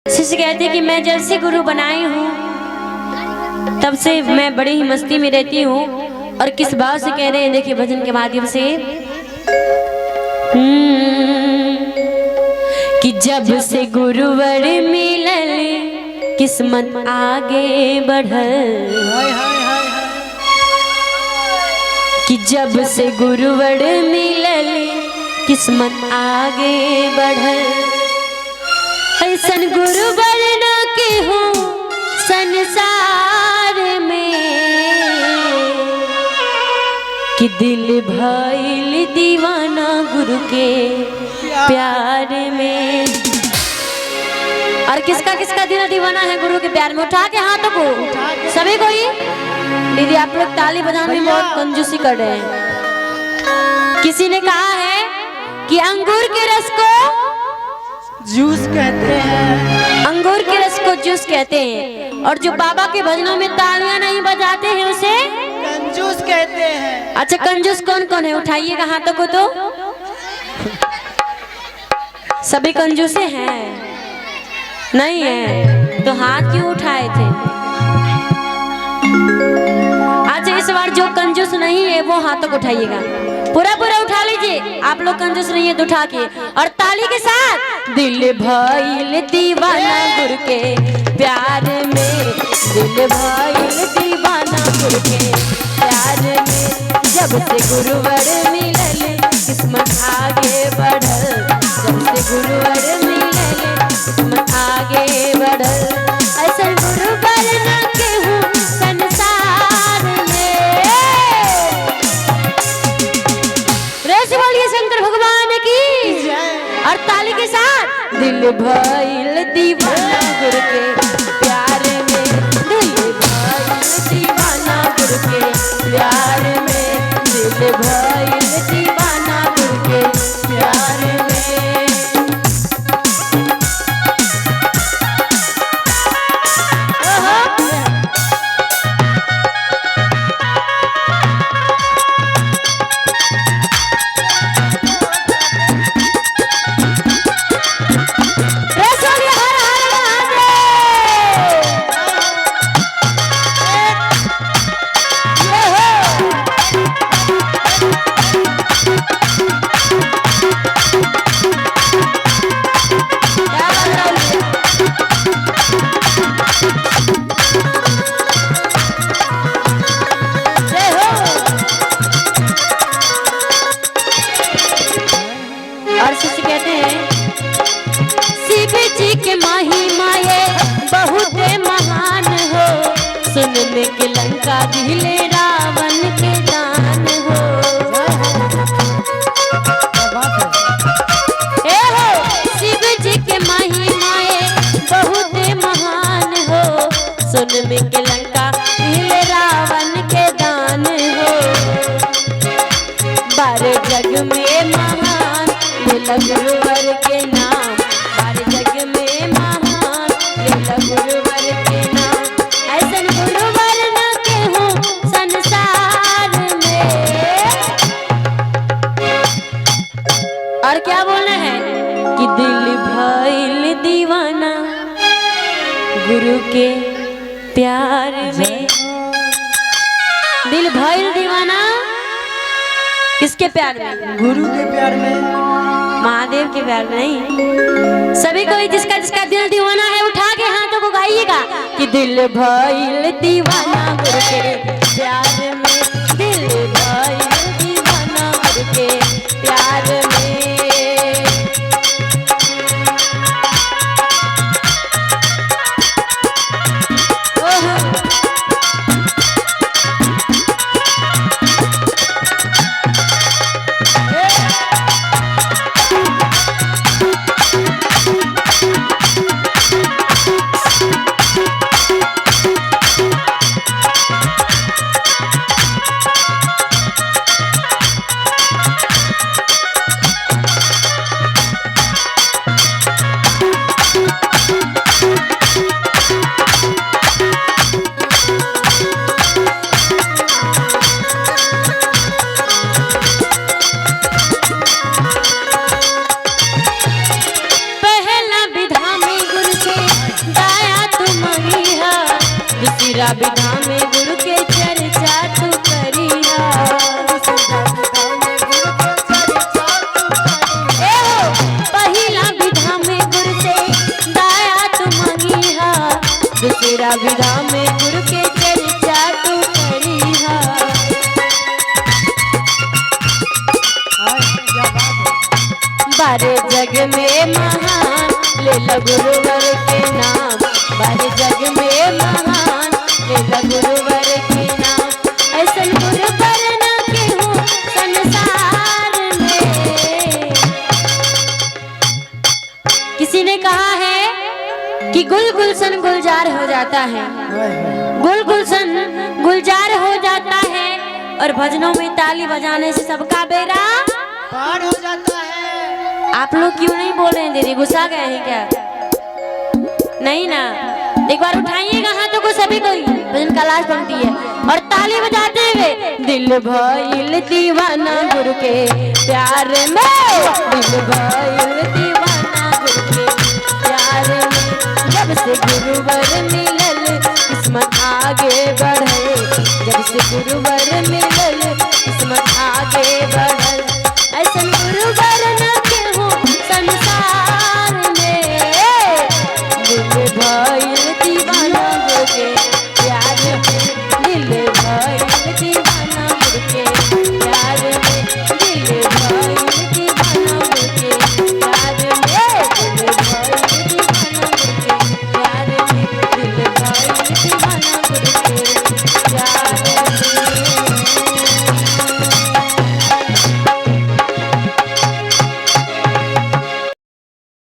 शिष्य कहते कि मैं जब से गुरु बनाई हूँ तब से मैं बड़ी ही मस्ती में रहती हूँ। और किस भाव से कह रहे हैं, देखिए भजन के माध्यम से। कि जब से गुरुवर मिलल किस्मत आगे बढ़ल, कि जब से गुरुवर मिलल किस्मत आगे बढ़ल। ऐसन गुरुवर न के हो संसार में, कि दिल भइल दीवाना गुरु के प्यार में। और किसका किसका दिल दीवाना है गुरु के प्यार में? उठा के हाथों को सभी कोई। दीदी आप लोग ताली बजाने में बहुत कंजूसी कर रहे हैं। किसी ने कहा है कि अंगूर के रस को जूस कहते हैं, अंगूर के रस को जूस कहते हैं। और जो बाबा के भजनों में तालियां नहीं बजाते हैं उसे कंजूस कहते हैं। अच्छा, कंजूस कौन कौन है? उठाइएगा हाथों को। तो सभी कंजूसे हैं? नहीं है तो हाथ क्यों उठाए थे? अच्छा, इस बार जो कंजूस नहीं है वो हाथों को उठाइएगा। पूरा पूरा उठा लीजिए। आप लोग कंजूस नहीं है तो उठा के और ताली के साथ। दिल भइल दीवाना गुरु के प्यार में, दिल भइल दीवाना गुरु के प्यार में। जब से गुरुवर मिलल किस्मत आगे बढ़ल, जब से गुरुवर मिलल किस्मत आगे बढ़ल। ऐसा गुरुवर न केहू संसार में। रेस बोलिए शंकर भगवान की और ताली के साथ। दिल भइल दीवाना गुरु के प्यार में, दिल भइल दीवाना गुरु के प्यार में, दिल भइल दीवाना गुरु के प्यार में। और शिष्य कहते हैं, शिव जी के महिमा ये बहुत महान हो, सुनने के लंका दिले रावण के दान हो। ए हो शिव जी के महिमा ये बहुत महान हो, सुनने के लंका दिले रावण के दान हो। बारे जग में महान लेला गुरुवर के नाम, बारे जग में महान लेला गुरुवर के नाम। ऐसन गुरुवर न केहू संसार में। और क्या बोलना है कि दिल भइल दीवाना गुरु के प्यार में। दिल भइल दीवाना किसके प्यार में? गुरु के प्यार में, महादेव के प्यार में नहीं। सभी कोई जिसका जिसका दिल दीवाना है उठा के हाथों को गाइएगा कि दिल भइल दीवाना गुरु के प्यार में, दिल भइल दीवाना गुरु के प्यार में। दूसरा विधा में गुरु के चर्चा तू करिया। ए हो पहिला विधा में गुरु से दाया तू मंगिहा, दूसरा विधा में गुरु के चर्चा तू करिहा। बारे जग में महान ले ला गुरुवर के नाम, बारे जग में महान ले ला गुरुवर के नाम। ऐसा गुरुवर न केहू संसार में। किसी ने कहा है कि गुल गुलशन गुलजार हो जाता है, गुल गुलशन गुलजार हो जाता है, और भजनों में ताली बजाने से सबका बेड़ा पार हो जाता है। आप लोग क्यों नहीं बोल रहे हैं दीदी, गुस्सा गए हैं क्या? नहीं ना, एक बार उठाइएगा हाथों को सभी कोई, भजन का लास्ट पंक्ति है, और ताली बजाते हुए दिल भइल दीवाना गुरु के प्यार में, दिल भइल दीवाना गुरु के प्यार में। जब से गुरुवर मिलल किस्मत आगे बढ़े, जब से गुरु